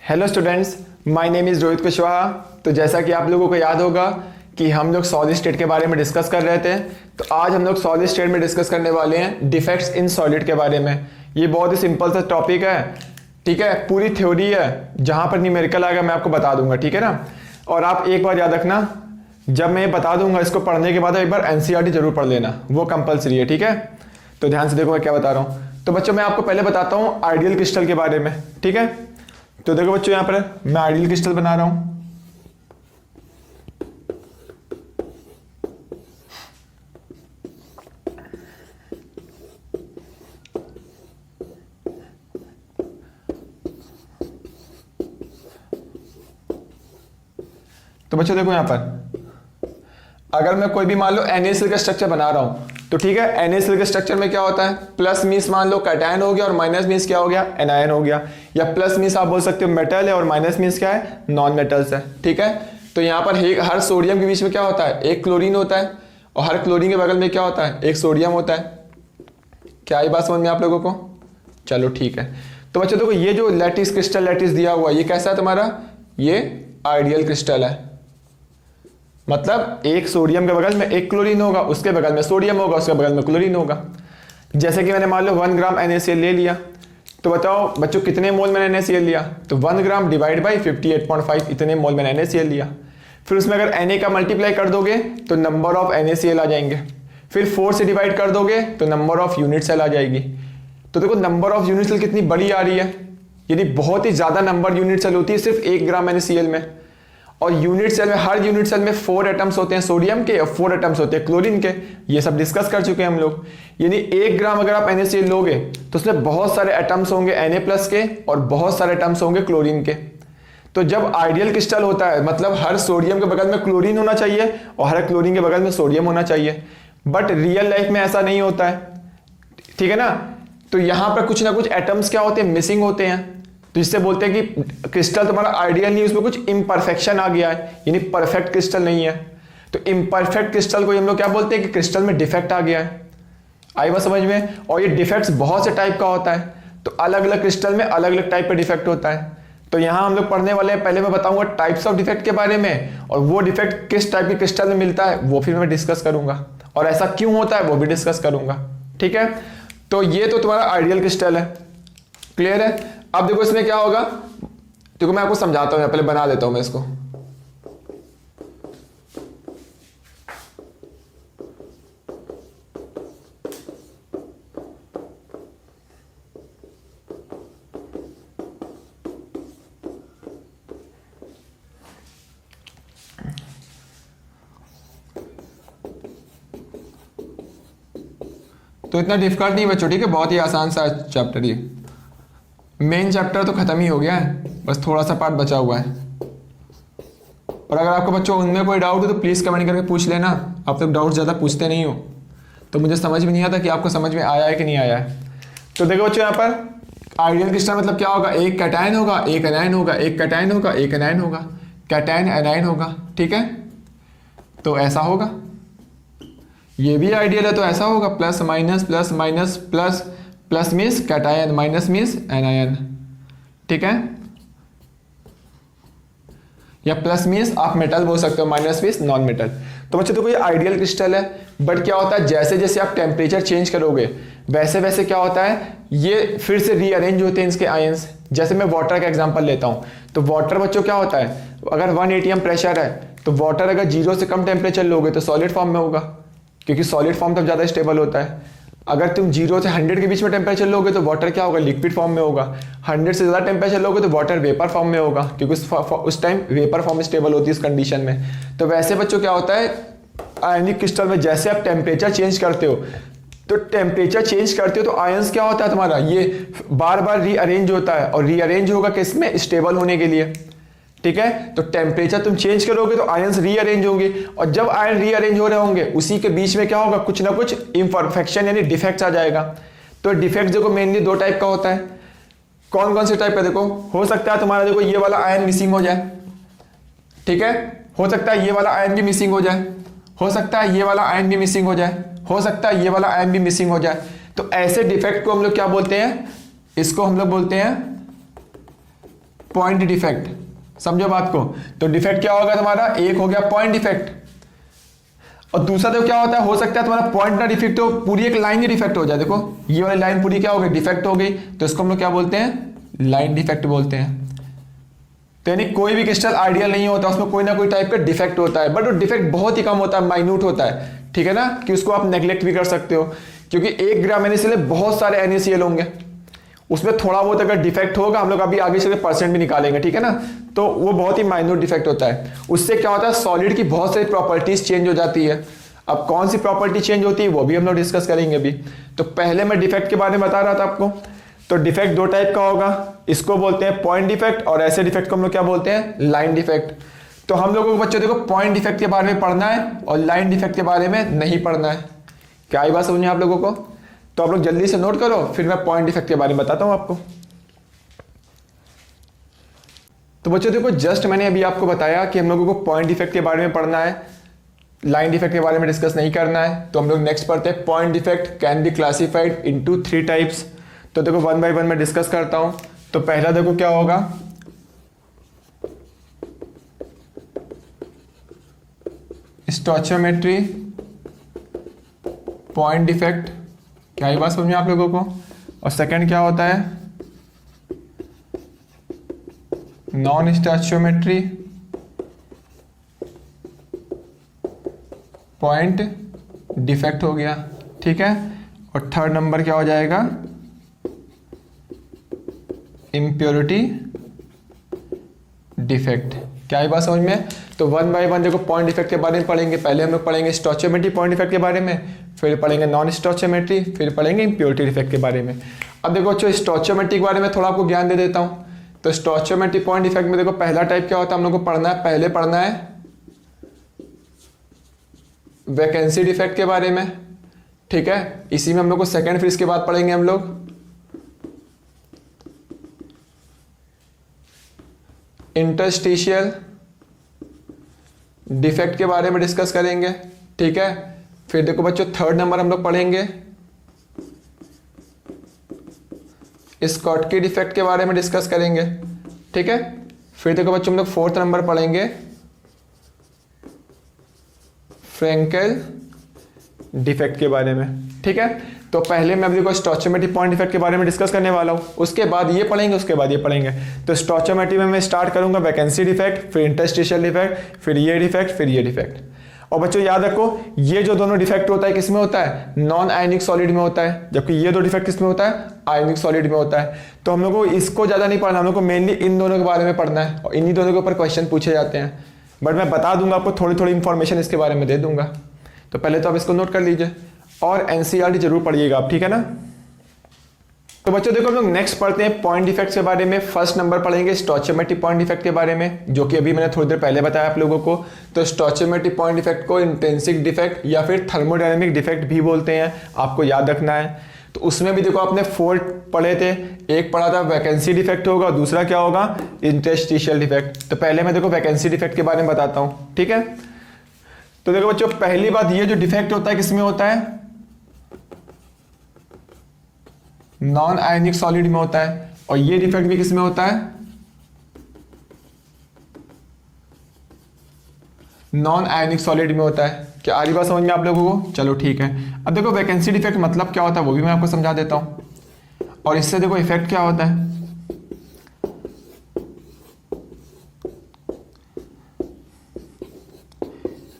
Hello students, my name is Rohit Kushwaha. तो जैसा कि आप लोगों को याद होगा कि हम लोग सॉलिड स्टेट के बारे में डिस्कस कर रहे थे, तो आज हम लोग सॉलिड स्टेट में डिस्कस करने वाले हैं डिफेक्ट्स इन सॉलिड के बारे में। ये बहुत ही सिंपल सा टॉपिक है, ठीक है। पूरी थ्योरी है, जहाँ पर न्यूमेरिकल आएगा मैं आपको बता दूंगा, ठीक है ना। और आप एक बार याद रखना, जब मैं बता दूंगा इसको पढ़ने के बाद एक बार एनसीईआरटी जरूर पढ़ लेना, वो कंपलसरी है, ठीक है। तो ध्यान से देखो मैं क्या बता रहा हूँ। तो बच्चों मैं आपको पहले बताता हूँ आइडियल क्रिस्टल के बारे में, ठीक है। तो देखो बच्चों यहाँ पर मैं आइडियल क्रिस्टल बना रहा हूँ। तो बच्चों देखो यहाँ पर अगर मैं कोई भी मान लो NaCl का स्ट्रक्चर बना रहा हूँ, तो ठीक है। NaCl के स्ट्रक्चर में क्या होता है, प्लस मीन्स मान लो कैटायन हो गया और माइनस मीन्स क्या हो गया, एनायन हो गया। या प्लस मीन्स आप बोल सकते हो मेटल है और माइनस मीन्स क्या है, नॉन मेटल्स है, ठीक है। तो यहाँ पर हर सोडियम के बीच में क्या होता है, एक क्लोरीन होता है, और हर क्लोरीन के बगल में क्या होता है, एक सोडियम होता है। क्या ये बात समझ में आप लोगों को? चलो ठीक है। तो बच्चों देखो ये जो लैटिस क्रिस्टल लैटिस दिया हुआ है, ये कैसा है तुम्हारा, ये आइडियल क्रिस्टल है। मतलब एक सोडियम के बगल में एक क्लोरीन होगा, उसके बगल में सोडियम होगा, उसके बगल में क्लोरीन होगा। जैसे कि मैंने मान लो 1 ग्राम NaCl ले लिया, तो बताओ बच्चों कितने मोल मैंने NaCl लिया। तो 1 ग्राम डिवाइड बाई 58.5, इतने मोल मैंने NaCl लिया। फिर उसमें अगर Na का मल्टीप्लाई कर दोगे तो नंबर ऑफ NaCl आ जाएंगे। फिर 4 से डिवाइड कर दोगे तो नंबर ऑफ यूनिट सेल आ जाएगी। तो देखो नंबर ऑफ यूनिट सेल कितनी बड़ी आ रही है, यानी बहुत ही ज्यादा नंबर यूनिट सेल होती है सिर्फ 1 ग्राम NaCl में। और यूनिट सेल में, हर यूनिट सेल में 4 एटम्स होते हैं सोडियम के और 4 एटम्स होते हैं क्लोरीन के। ये सब डिस्कस कर चुके हैं हम लोग। यानी 1 ग्राम अगर आप NaCl लोगे तो उसमें बहुत सारे एटम्स होंगे Na+ के और बहुत सारे एटम्स होंगे क्लोरीन के। तो जब आइडियल क्रिस्टल होता है मतलब हर सोडियम के बगल में क्लोरीन होना चाहिए और हर क्लोरीन के बगल में सोडियम होना चाहिए। बट रियल लाइफ में ऐसा नहीं होता है, ठीक है ना। तो यहां पर कुछ ना कुछ एटम्स क्या होते हैं, मिसिंग होते हैं। तो जिससे बोलते हैं कि क्रिस्टल तुम्हारा आइडियल नहीं, उसमें कुछ इम्परफेक्शन आ गया है, यानी परफेक्ट क्रिस्टल नहीं है। तो इम्परफेक्ट क्रिस्टल को हम लोग क्या बोलते हैं कि क्रिस्टल में डिफेक्ट आ गया है। आई बात समझ में? और ये डिफेक्ट्स बहुत से टाइप का होता है, तो अलग अलग क्रिस्टल में अलग अलग टाइप का डिफेक्ट होता है। तो यहाँ हम लोग पढ़ने वाले हैं, पहले मैं बताऊंगा टाइप्स ऑफ डिफेक्ट के बारे में, और वो डिफेक्ट किस टाइप के क्रिस्टल में मिलता है वो फिर मैं डिस्कस करूंगा, और ऐसा क्यों होता है वो भी डिस्कस करूंगा, ठीक है। तो ये तो तुम्हारा आइडियल क्रिस्टल है, क्लियर है। अब देखो इसमें क्या होगा, देखो मैं आपको समझाता हूं, पहले बना देता हूं मैं इसको। तो इतना डिफिकल्ट नहीं बच्चों, ठीक है, बहुत ही आसान सा चैप्टर। ये मेन चैप्टर तो खत्म ही हो गया है, बस थोड़ा सा पार्ट बचा हुआ है। और अगर आपको बच्चों उनमें कोई डाउट हो तो प्लीज़ कमेंट करके पूछ लेना। आप लोग डाउट ज़्यादा पूछते नहीं हो, तो मुझे समझ में नहीं आता कि आपको समझ में आया है कि नहीं आया है। तो देखो बच्चों यहाँ पर आइडियल क्रिस्टल मतलब क्या होगा, एक कैटायन होगा, एक एनायन होगा, एक कैटायन होगा, एक एनायन होगा, कैटायन एनायन होगा, ठीक है। तो ऐसा होगा, ये भी आइडियल है तो ऐसा होगा, plus minus plus minus plus, plus means cation, minus means anion, ठीक है। या प्लस मीन्स आप मेटल बोल सकते हो, माइनस मीन्स नॉन मेटल। तो बच्चों देखो ये आइडियल क्रिस्टल है, बट क्या होता है जैसे जैसे आप टेम्परेचर चेंज करोगे वैसे वैसे क्या होता है, ये फिर से रीअरेंज होते हैं इसके आयंस। जैसे मैं वाटर का एग्जांपल लेता हूं, तो वाटर बच्चों क्या होता है, अगर 1 atm प्रेशर है तो वाटर अगर 0 से कम टेम्परेचर लोगे तो सॉलिड फॉर्म में होगा, क्योंकि सॉलिड फॉर्म तब ज़्यादा स्टेबल होता है। अगर तुम 0 से 100 के बीच में टेम्परेचर लोगे तो वाटर क्या होगा, लिक्विड फॉर्म में होगा। 100 से ज़्यादा टेम्परेचर लोगे तो वाटर वेपर फॉर्म में होगा, क्योंकि उस टाइम वेपर फॉर्म स्टेबल होती है इस कंडीशन में। तो वैसे बच्चों क्या होता है आयनिक क्रिस्टल में, जैसे आप टेम्परेचर चेंज करते हो तो टेम्परेचर चेंज करते हो तो आयंस क्या होता है तुम्हारा, ये बार बार रीअरेंज होता है, और रीअरेंज होगा किसमें, स्टेबल होने के लिए, ठीक है। तो टेम्परेचर तुम चेंज करोगे तो आयंस रीअरेंज होंगे, और जब आयन रीअरेंज हो रहे होंगे उसी के बीच में क्या होगा, कुछ ना कुछ इम्परफेक्शन यानी डिफेक्ट्स आ जाएगा। तो डिफेक्ट देखो मेनली 2 टाइप का होता है। कौन कौन से टाइप का, देखो हो सकता है तुम्हारा देखो ये वाला आयन मिसिंग हो जाए, ठीक है। हो सकता है ये वाला आयन भी मिसिंग हो जाए, हो सकता है ये वाला आयन भी मिसिंग हो जाए, हो सकता है ये वाला आयन भी मिसिंग हो जाए। तो ऐसे डिफेक्ट को हम लोग क्या बोलते हैं, इसको हम लोग बोलते हैं पॉइंट डिफेक्ट, समझो बात को। तो डिफेक्ट क्या होगा तुम्हारा, एक हो गया पॉइंट डिफेक्ट, और दूसरा देखो क्या होता है, हो सकता है तुम्हारा पॉइंट ना डिफेक्ट हो, पूरी एक लाइन ही डिफेक्ट हो जाए। देखो ये वाली लाइन पूरी क्या हो गई, डिफेक्ट हो गई, तो इसको हम लोग क्या बोलते हैं, लाइन डिफेक्ट बोलते हैं। तो यानी कोई भी क्रिस्टल आइडियल नहीं होता, उसमें कोई ना कोई टाइप का डिफेक्ट होता है, बट वो डिफेक्ट बहुत ही कम होता है, माइन्यूट होता है, ठीक है ना, कि उसको आप नेग्लेक्ट भी कर सकते हो, क्योंकि 1 ग्राम NaCl में बहुत सारे NaCl होंगे, उसमें थोड़ा बहुत अगर डिफेक्ट होगा, हम लोग अभी आगे से परसेंट भी निकालेंगे, ठीक है ना, तो वो बहुत ही माइन्यूट डिफेक्ट होता है। उससे क्या होता है, सॉलिड की बहुत सारी प्रॉपर्टीज चेंज हो जाती है। अब कौन सी प्रॉपर्टी चेंज होती है वो भी हम लोग डिस्कस करेंगे अभी। तो पहले मैं डिफेक्ट के बारे में बता रहा था आपको। तो डिफेक्ट 2 टाइप का होगा, इसको बोलते हैं पॉइंट डिफेक्ट, और ऐसे डिफेक्ट को हम लोग क्या बोलते हैं, लाइन डिफेक्ट। तो हम लोगों को बच्चों देखो पॉइंट डिफेक्ट के बारे में पढ़ना है और लाइन डिफेक्ट के बारे में नहीं पढ़ना है। क्या ये बात समझे आप लोगों को? तो आप लोग जल्दी से नोट करो, फिर मैं पॉइंट डिफेक्ट के बारे में बताता हूं आपको। तो बच्चों देखो जस्ट मैंने अभी आपको बताया कि हम लोगों को पॉइंट डिफेक्ट के बारे में पढ़ना है, लाइन डिफेक्ट के बारे में डिस्कस नहीं करना है। तो हम लोग नेक्स्ट पढ़ते हैं, point defect can be classified into 3 types. तो देखो 1 बाय 1 मैं डिस्कस करता हूं। तो पहला देखो क्या होगा, स्टोइचियोमेट्री पॉइंट डिफेक्ट, क्या ये बात समझ में आप लोगों को? और सेकंड क्या होता है, नॉन स्टोइचियोमेट्री पॉइंट डिफेक्ट हो गया, ठीक है। और थर्ड नंबर क्या हो जाएगा, इम्प्योरिटी डिफेक्ट। क्या ये बात समझ में? तो 1 बाय 1 देखो पॉइंट डिफेक्ट के बारे में पढ़ेंगे। पहले हम लोग पढ़ेंगे स्टोइचियोमेट्री पॉइंट डिफेक्ट के बारे में, फिर पढ़ेंगे नॉन स्टोइचियोमेट्री, फिर पढ़ेंगे इम्प्योरिटी डिफेक्ट के बारे में। अब देखो बच्चों स्टोइचियोमेट्री के बारे में थोड़ा आपको ज्ञान दे देता हूं। तो स्टोइचियोमेट्री पॉइंट डिफेक्ट में देखो पहला टाइप क्या होता है, हम लोग को पढ़ना है, पहले पढ़ना है वैकेंसी डिफेक्ट के बारे में, ठीक है। इसी में हम लोग को सेकंड, फिर इसके बाद पढ़ेंगे हम लोग इंटरस्टिशियल डिफेक्ट के बारे में डिस्कस करेंगे, ठीक है। फिर देखो बच्चों थर्ड नंबर हम लोग पढ़ेंगे स्कॉटकी डिफेक्ट के बारे में डिस्कस करेंगे, ठीक है। फिर देखो बच्चों हम लोग फोर्थ नंबर पढ़ेंगे फ्रैंकेल डिफेक्ट के बारे में, ठीक है। तो पहले मैं अभी देखो स्टोइचियोमेट्री पॉइंट डिफेक्ट के बारे में डिस्कस करने वाला हूं, उसके बाद ये पढ़ेंगे, उसके बाद ये पढ़ेंगे। तो स्टोइचियोमेट्री में मैं स्टार्ट करूंगा वैकेंसी डिफेक्ट, फिर इंटरस्टिशियल डिफेक्ट, फिर ये डिफेक्ट, फिर ये डिफेक्ट। और बच्चों याद रखो ये जो दोनों डिफेक्ट होता है किसमें होता है, नॉन आयनिक सॉलिड में होता है, जबकि ये 2 डिफेक्ट किसमें होता है, आयनिक सॉलिड में होता है। तो हम लोग को इसको ज्यादा नहीं पढ़ना, हम लोग को मेनली इन दोनों के बारे में पढ़ना है, और इन्हीं दोनों के ऊपर क्वेश्चन पूछे जाते हैं। बट मैं बता दूंगा आपको, थोड़ी थोड़ी इंफॉर्मेशन इसके बारे में दे दूंगा। तो पहले तो आप इसको नोट कर लीजिए, और एनसीईआरटी जरूर पढ़िएगा आप, ठीक है ना। तो बच्चों देखो हम लोग नेक्स्ट पढ़ते हैं पॉइंट डिफेक्ट के बारे में। फर्स्ट नंबर पढ़ेंगे स्टोइचियोमेट्री पॉइंट डिफेक्ट के बारे में, जो कि अभी मैंने थोड़ी देर पहले बताया आप लोगों को। तो स्टोइचियोमेट्री पॉइंट डिफेक्ट को इंट्रिंसिक डिफेक्ट या फिर थर्मोडायनेमिक डिफेक्ट भी बोलते हैं, आपको याद रखना है। तो उसमें भी देखो आपने 4 पढ़े थे, एक पढ़ा था वैकेंसी डिफेक्ट होगा, दूसरा क्या होगा, इंटरस्टिशियल डिफेक्ट। तो पहले मैं देखो वैकेंसी डिफेक्ट के बारे में बताता हूँ, ठीक है। तो देखो बच्चों पहली बात, ये जो डिफेक्ट होता है किसमें होता है, नॉन आयनिक सॉलिड में होता है, और ये डिफेक्ट भी किसमें होता है, नॉन आयनिक सॉलिड में होता है। क्या आ रही बात समझ में आप लोगों को? चलो ठीक है। अब देखो वैकेंसी डिफेक्ट मतलब क्या होता है वो भी मैं आपको समझा देता हूं, और इससे देखो इफेक्ट क्या होता है।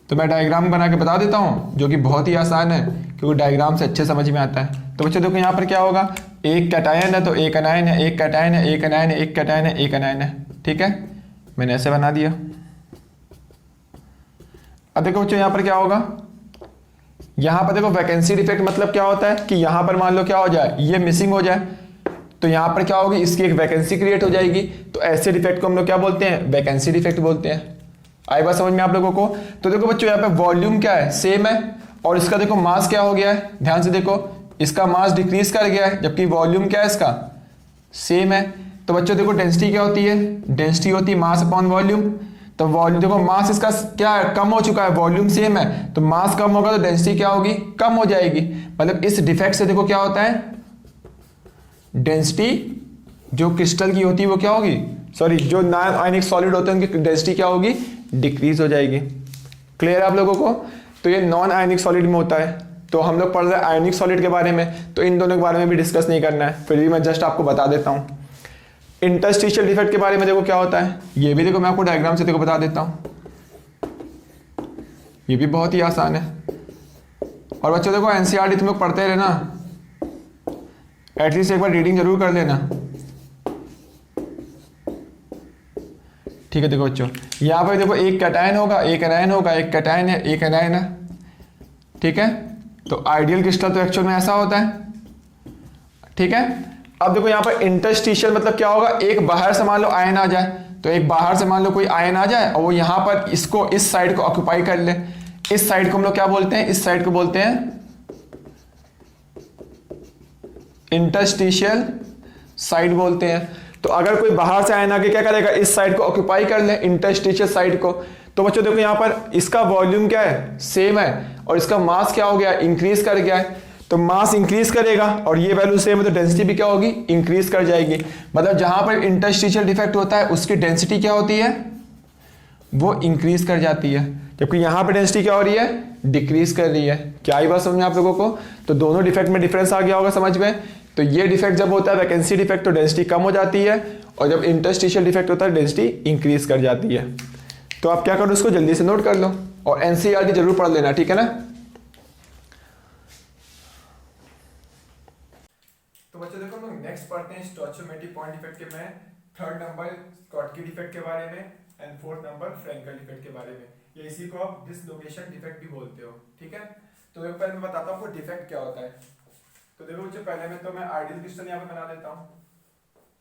तो मैं डायग्राम बना के बता देता हूं, जो कि बहुत ही आसान है, क्योंकि डायग्राम से अच्छे समझ में आता है। तो बच्चों देखो यहाँ पर क्या होगा, एक कैटायन है तो एक एनायन है, एक कैटायन है, एक एनायन है, एक कैटायन है, एक एनायन है, ठीक है। मैंने ऐसे बना दिया। अब देखो बच्चों यहाँ पर क्या होगा, यहाँ पर देखो वैकेंसी डिफेक्ट मतलब क्या होता है कि यहाँ पर मान लो क्या हो जाए, ये मिसिंग हो जाए, तो यहाँ पर क्या होगी, इसकी एक वैकेंसी क्रिएट हो जाएगी। तो ऐसे डिफेक्ट को हम लोग क्या बोलते हैं, वैकेंसी डिफेक्ट बोलते हैं। आई बात समझ में आप लोगों को? तो देखो बच्चों यहाँ पे वॉल्यूम क्या है, सेम है, और इसका देखो मास क्या हो गया है, ध्यान से देखो, इसका मास डिक्रीज कर गया है, जबकि वॉल्यूम क्या है इसका, सेम है। तो बच्चों देखो डेंसिटी क्या होती है, डेंसिटी होती है मास अपॉन वॉल्यूम। तो वॉल्यूम देखो मास इसका क्या है, कम हो चुका है, वॉल्यूम सेम है, तो मास कम होगा तो डेंसिटी क्या होगी, कम हो जाएगी। मतलब इस डिफेक्ट से देखो क्या होता है, डेंसिटी जो क्रिस्टल की होती है वो क्या होगी, सॉरी जो नॉन आयनिक सॉलिड होते हैं उनकी डेंसिटी क्या होगी, डिक्रीज हो जाएगी। क्लियर है आप लोगों को? तो ये नॉन आयनिक सॉलिड में होता है। तो हम लोग पढ़ रहे हैं आयनिक सॉलिड के बारे में, तो इन दोनों के बारे में भी डिस्कस नहीं करना है, फिर भी मैं जस्ट आपको बता देता हूँ। इंटरस्टिशियल डिफेक्ट के बारे में देखो क्या होता है, ये भी देखो मैं आपको डायग्राम से देखो बता देता हूँ, ये भी बहुत ही आसान है। और बच्चों देखो एनसीईआरटी तुम लोग पढ़ते रहना, एटलीस्ट एक बार रीडिंग जरूर कर लेना, ठीक है। देखो बच्चों यहाँ पर देखो एक कैटायन होगा, एक एनायन होगा, एक कैटायन है, एक एनायन है, ठीक है। तो आइडियल क्रिस्टल तो एक्चुअल में ऐसा होता है, ठीक है। अब देखो यहाँ पर इंटरस्टिशियल मतलब क्या होगा, एक बाहर से मान लो आयन आ जाए, तो एक बाहर से मान लो कोई आयन आ जाए और वो यहाँ पर इसको इस साइड को ऑक्यूपाई कर ले। इस साइड को हम लोग क्या बोलते हैं, इस साइड को बोलते हैं इंटरस्टिशियल साइड बोलते हैं। तो अगर कोई बाहर से आयन आके क्या करेगा, इस साइड को ऑक्यूपाई कर ले, इंटरस्टिशियल साइड को, तो बच्चों देखो यहाँ पर इसका वॉल्यूम क्या है, सेम है, और इसका मास क्या हो गया, इंक्रीज कर गया है। तो मास इंक्रीज करेगा और ये वैल्यू सेम है, तो डेंसिटी भी क्या होगी, इंक्रीज कर जाएगी। मतलब जहां पर इंटरस्टिशियल डिफेक्ट होता है उसकी डेंसिटी क्या होती है, वो इंक्रीज कर जाती है, जबकि यहां पर डेंसिटी क्या हो रही है, डिक्रीज कर रही है। क्या ही बात समझ में आप लोगों को? तो दोनों डिफेक्ट में डिफरेंस आ गया होगा समझ में। तो ये डिफेक्ट जब होता है वैकेंसी डिफेक्ट, तो डेंसिटी कम हो जाती है, और जब इंटरस्टिशियल डिफेक्ट होता है डेंसिटी इंक्रीज कर जाती है। तो आप क्या करो, उसको जल्दी से नोट कर लो और एनसीईआरटी जरूर पढ़ लेना, ठीक है ना। तो बच्चों देखो हम लोग नेक्स्ट पढ़ते हैं स्टोइचियोमेट्रिक पॉइंट डिफेक्ट के में थर्ड नंबर स्कॉटकी डिफेक्ट के बारे में and fourth number Frenkel defect के बारे में, या इसी को आप डिसलोकेशन डिफेक्ट भी बोलते हो, ठीक है। तो एक पहले मैं बताता हूँ आपको डिफेक्ट क्या होता है। तो देखो बच्चों पहले में तो मैं आइडियल क्रिस्टल यहाँ पे बना देता हूँ,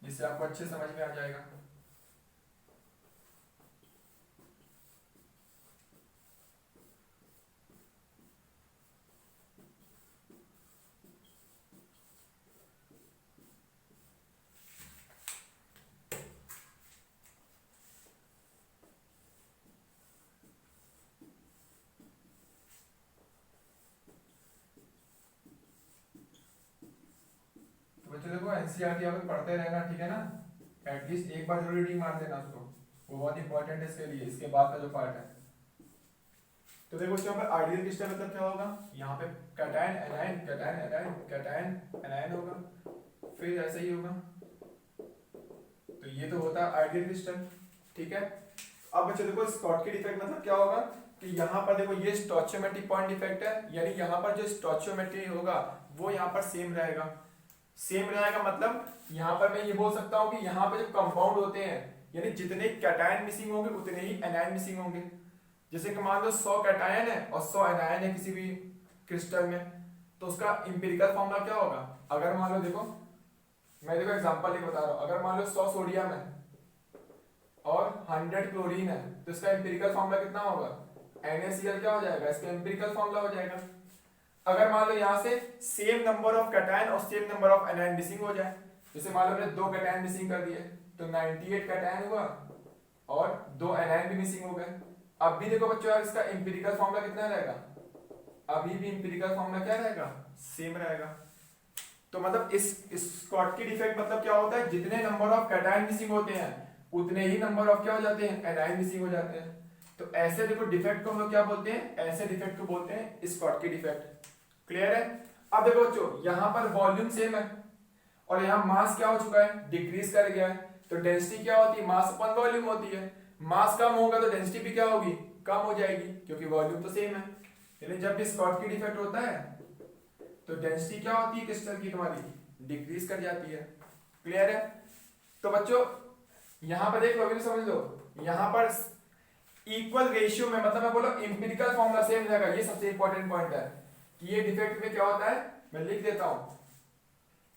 जिससे आपको अच्छे समझ में आ जाएगा। बच्चों देखो एनसीईआरटी आप लोग पढ़ते रहना, ठीक है ना। एटलीस्ट एक बार जरूर रीडिंग मार देना उसको, वो बहुत इंपॉर्टेंट है इसके लिए, इसके बाद का जो पार्ट है। तो देखो यहाँ पर आइडियल क्रिस्टल मतलब क्या होगा, यहाँ पे cation anion cation anion cation anion होगा, फिर ऐसा ही होगा। तो ये तो होता है आइडियल क्रिस्टल, ठीक है। अब बच्चों देखो स्कॉटकी डिफेक्ट मतलब क्या होगा कि यहाँ पर देखो ये स्टोइचियोमेट्रिक पॉइंट डिफेक्ट है, यानी यहाँ पर जो स्टोइचियोमेट्री होगा वो यहाँ पर सेम रहेगा। सेम रहेगा मतलब यहाँ पर मैं ये बोल सकता हूँ कि यहाँ पर जो कंपाउंड होते हैं, यानी जितने कैटायन मिसिंग होंगे उतने ही एनायन मिसिंग होंगे। जैसे कि मान लो 100 कैटायन है और 100 एनायन है किसी भी क्रिस्टल में, तो उसका इंपिरिकल फॉर्मूला क्या होगा। अगर मान लो देखो मैं देखो एग्जांपल लेके बता रहा हूँ, अगर मान लो 100 सोडियम है और 100 क्लोरीन है, तो इसका इंपिरिकल फॉर्मूला कितना होगा, NaCl क्या हो जाएगा, इसका इंपिरिकल फॉर्मूला हो जाएगा। अगर मान लो यहाँ से सेम नंबर ऑफ कैटायन और same number of anion missing हो जाए, जैसे मान लो मैंने 2 कैटायन मिसिंग कर दिए, तो 98 कैटायन हुआ और 2 एनायन भी मिसिंग हो गए। अब भी देखो बच्चों यार इसका इंपिरिकल फॉर्मूला कितना रहेगा, अभी भी इंपिरिकल फॉर्मूला क्या रहेगा, सेम रहेगा। तो मतलब इस स्कॉटकी डिफेक्ट मतलब क्या होता है, जितने नंबर ऑफ कैटायन मिसिंग होते हैं उतने ही नंबर ऑफ क्या हो जाते हैं, एनायन मिसिंग हो जाते हैं। तो ऐसे देखो डिफेक्ट को हम लोग क्या बोलते हैं, ऐसे डिफेक्ट को बोलते हैं स्कॉटकी डिफेक्ट। क्लियर है। अब देखो बच्चों यहाँ पर वॉल्यूम सेम है और यहाँ मास क्या हो चुका है, डिक्रीज कर गया है। तो डेंसिटी क्या होती है, मास अपन वॉल्यूम होती है। मास कम होगा तो डेंसिटी भी क्या होगी, कम हो जाएगी, क्योंकि वॉल्यूम तो सेम है। यानी जब भी स्कॉटकी डिफेक्ट होता है तो डेंसिटी क्या होती है क्रिस्टल की तुम्हारी, डिक्रीज कर जाती है। क्लियर है। तो बच्चों यहां पर देख लो, अभी समझ लो, यहां पर इक्वल रेशियो में मतलब मैं बोला इंपिरिकल फॉर्मूला सेम रहेगा। ये सबसे इंपॉर्टेंट पॉइंट है कि ये डिफेक्ट में क्या होता है, मैं लिख देता हूं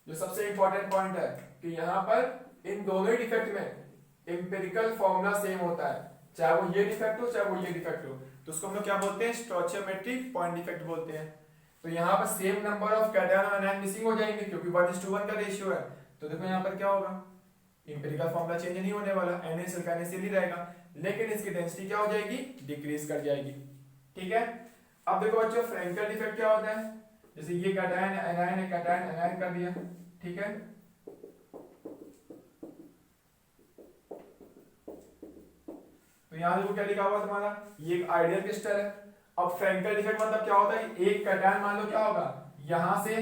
जो सबसे इंपॉर्टेंट पॉइंट है कि यहां पर इन दोनों ही डिफेक्ट में इंपिरिकल फॉर्मूला सेम होता है, चाहे वो ये डिफेक्ट हो चाहे वो ये डिफेक्ट हो। तो उसको हम लोग क्या बोलते हैं, स्टोइचियोमेट्रिक पॉइंट डिफेक्ट बोलते हैं। तो यहाँ पर सेम नंबर ऑफ कैटायन और एनायन मिसिंग हो जाएंगे क्योंकि 1:1 का रेशियो है। तो देखो यहाँ पर क्या होगा, इंपिरिकल फॉर्मूला चेंज नहीं होने वाला, NaCl का NaCl ही रहेगा, लेकिन इसकी डेंसिटी क्या हो जाएगी, डिक्रीज कर जाएगी। ठीक है। अब देखो बच्चों फ्रैंकल डिफेक्ट क्या होता है, जैसे ये कैटायन एनायन है, कैटायन एनायन कर दिया, ठीक है। यहाँ देखो क्या लिखा हुआ तुम्हारा, ये एक आइडियल क्रिस्टल है। अब फ्रैंकल डिफेक्ट मतलब क्या होता है, एक कैटायन मान लो क्या होगा, यहां से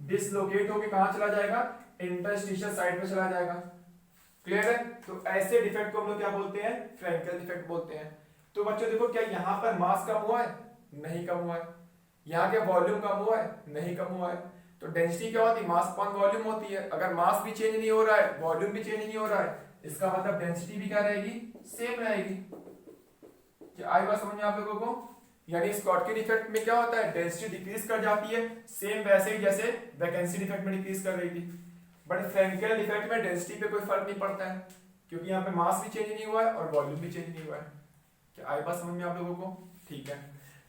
डिसलोकेट होके कहां चला जाएगा, इंटरस्टिशियल साइड पे चला जाएगा। क्लियर है? तो ऐसे डिफेक्ट को हम लोग क्या बोलते हैं, फ्रैंकल डिफेक्ट बोलते हैं। तो बच्चों देखो क्या यहाँ पर मास कम हुआ है, नहीं कम हुआ है। यहाँ क्या वॉल्यूम कम हुआ है, नहीं कम हुआ है। तो डेंसिटी क्या होती है, मास अपॉन वॉल्यूम होती है। अगर मास भी चेंज नहीं हो रहा है, वॉल्यूम भी चेंज नहीं हो रहा है, इसका मतलब डेंसिटी भी क्या रहेगी, सेम रहेगी। क्या आई बात समझ में आप लोगों को? यानी स्कॉटकी डिफेक्ट में क्या होता है, डेंसिटी डिक्रीज कर जाती है, सेम वैसे ही जैसे वैकेंसी डिफेक्ट में डिक्रीज कर रही थी। बट फ्रैंकल डिफेक्ट में डेंसिटी पे कोई फर्क नहीं पड़ता है, क्योंकि यहाँ पे मास भी चेंज नहीं हुआ है और वॉल्यूम भी चेंज नहीं हुआ है। क्या आई बात समझ में आप लोगों को? ठीक है।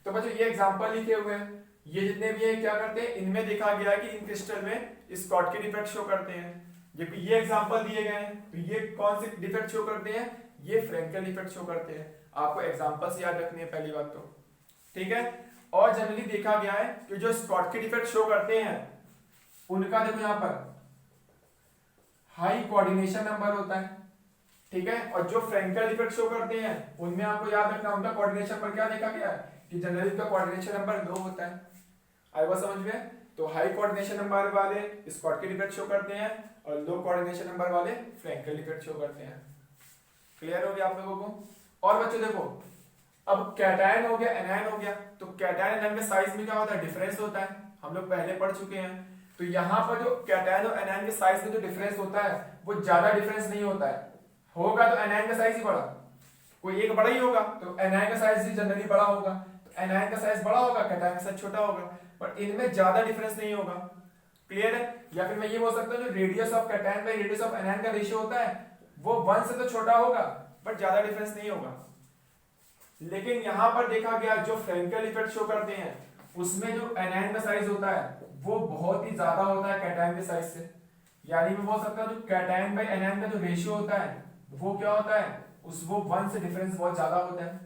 तो बच्चों ये एग्जांपल लिखे हुए हैं, ये जितने भी हैं क्या करते हैं, इनमें देखा गया है कि इन क्रिस्टल में स्कॉटकी डिफेक्ट शो करते हैं। जबकि ये एग्जांपल दिए गए हैं, तो ये कौन से डिफेक्ट शो करते हैं, ये फ्रैंकल डिफेक्ट शो करते हैं। आपको एग्जांपल्स याद रखने हैं पहली बात तो, ठीक है। और जनरली देखा गया है कि जो स्कॉटकी डिफेक्ट शो करते हैं उनका देखो यहाँ पर हाई कोऑर्डिनेशन नंबर होता है, ठीक है। और जो फ्रैंकल डिफेक्ट शो करते हैं उनमें आपको याद रखना उनका कोऑर्डिनेशन नंबर क्या देखा गया है कि जनरली का कोऑर्डिनेशन नंबर लो होता है। आई बात समझ में? तो हाई कोऑर्डिनेशन नंबर वाले स्कॉटकी डिफेक्ट शो करते हैं और लो कोऑर्डिनेशन नंबर वाले फ्रैंकल डिफेक्ट शो करते हैं। क्लियर हो गया आप लोगों को? और बच्चों देखो, अब कैटायन हो गया, एनायन हो गया, तो कैटायन एनायन के साइज में क्या होता है, डिफरेंस होता है, हम लोग पहले पढ़ चुके हैं। तो यहाँ पर जो कैटायन और एनायन के साइज में जो डिफरेंस होता है वो ज्यादा डिफरेंस नहीं होता है। होगा तो एनायन का साइज ही बड़ा, कोई एक बड़ा ही होगा, तो एनायन का साइज ही जनरली बड़ा होगा। तो एनायन का साइज बड़ा होगा, कैटायन का साइज छोटा होगा, बट इनमें ज्यादा डिफरेंस नहीं होगा। क्लियर है? या फिर मैं ये बोल सकता हूँ जो radius of cation by radius of anion का रेशियो होता है वो 1 से तो छोटा होगा, बट ज्यादा डिफरेंस नहीं होगा। लेकिन यहां पर देखा गया जो फ्रैंकल इफेक्ट शो करते हैं उसमें जो एनायन का साइज होता है वो बहुत ही ज्यादा होता है कैटायन के साइज से। यानी मैं बोल सकता हूं जो कैटायन बाय एनायन का जो रेशियो होता है वो क्या होता है, उस वो 1 से डिफरेंस बहुत ज्यादा होता है।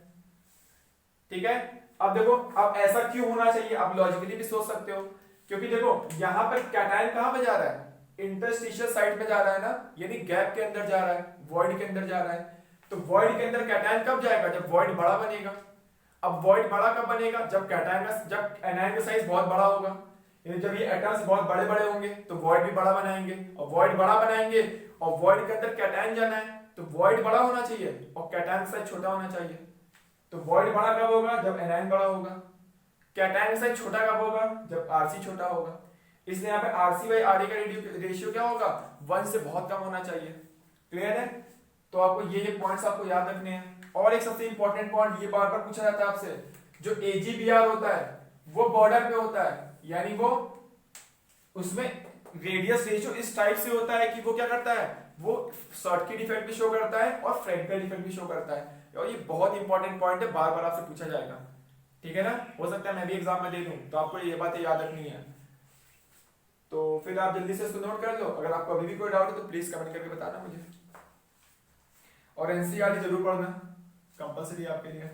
ठीक है। अब देखो, अब ऐसा क्यों होना चाहिए, आप लॉजिकली भी सोच सकते हो, क्योंकि देखो यहां पर कैटायन कहां पे जा रहा है, इंटरस्टिशियल साइड में जा रहा है ना, यानी गैप के अंदर जा रहा है, वॉइड के अंदर जा रहा है। तो वॉइड के अंदर कैटायन कब जाएगा, जब वॉइड बड़ा बनेगा। अब वॉइड बड़ा कब बनेगा, जब कैटायन का, जब एनायन का साइज बहुत बड़ा होगा, यानी जब ये एटम्स बहुत बड़े बड़े होंगे तो वॉइड भी बड़ा बनाएंगे, और वॉइड बड़ा बनाएंगे और वॉइड के अंदर कैटायन जाना है तो वॉइड बड़ा होना चाहिए और कैटायन का साइज छोटा होना चाहिए। तो वॉइड बड़ा कब होगा, जब एनायन बड़ा होगा। कैटायन का साइज छोटा कब होगा, जब आरसी छोटा होगा। इसलिए यहाँ पे आरसी बाई आरई का रेशियो क्या होगा, 1 से बहुत कम होना चाहिए। क्लियर है? तो आपको ये पॉइंट्स आपको याद रखने हैं। और एक सबसे इंपॉर्टेंट पॉइंट ये बार बार पूछा जाता है आपसे, जो एजीबीआर होता है वो बॉर्डर पे होता है, यानी वो उसमें रेडियस रेशियो इस टाइप से होता है कि वो क्या करता है, वो शॉर्टकी डिफेक्ट भी शो करता है और फ्रैंकल डिफेक्ट भी शो करता है। और ये बहुत इंपॉर्टेंट पॉइंट है, बार बार आपसे पूछा जाएगा। ठीक है ना? हो सकता है मैं भी एग्जाम में दे दूं, तो आपको ये बातें याद रखनी है। तो फिर आप जल्दी से इसको नोट कर लो। अगर आपको अभी भी कोई डाउट है तो प्लीज कमेंट करके बताना मुझे। और एनसीईआरटी जरूर पढ़ना, कंपलसरी आपके लिए।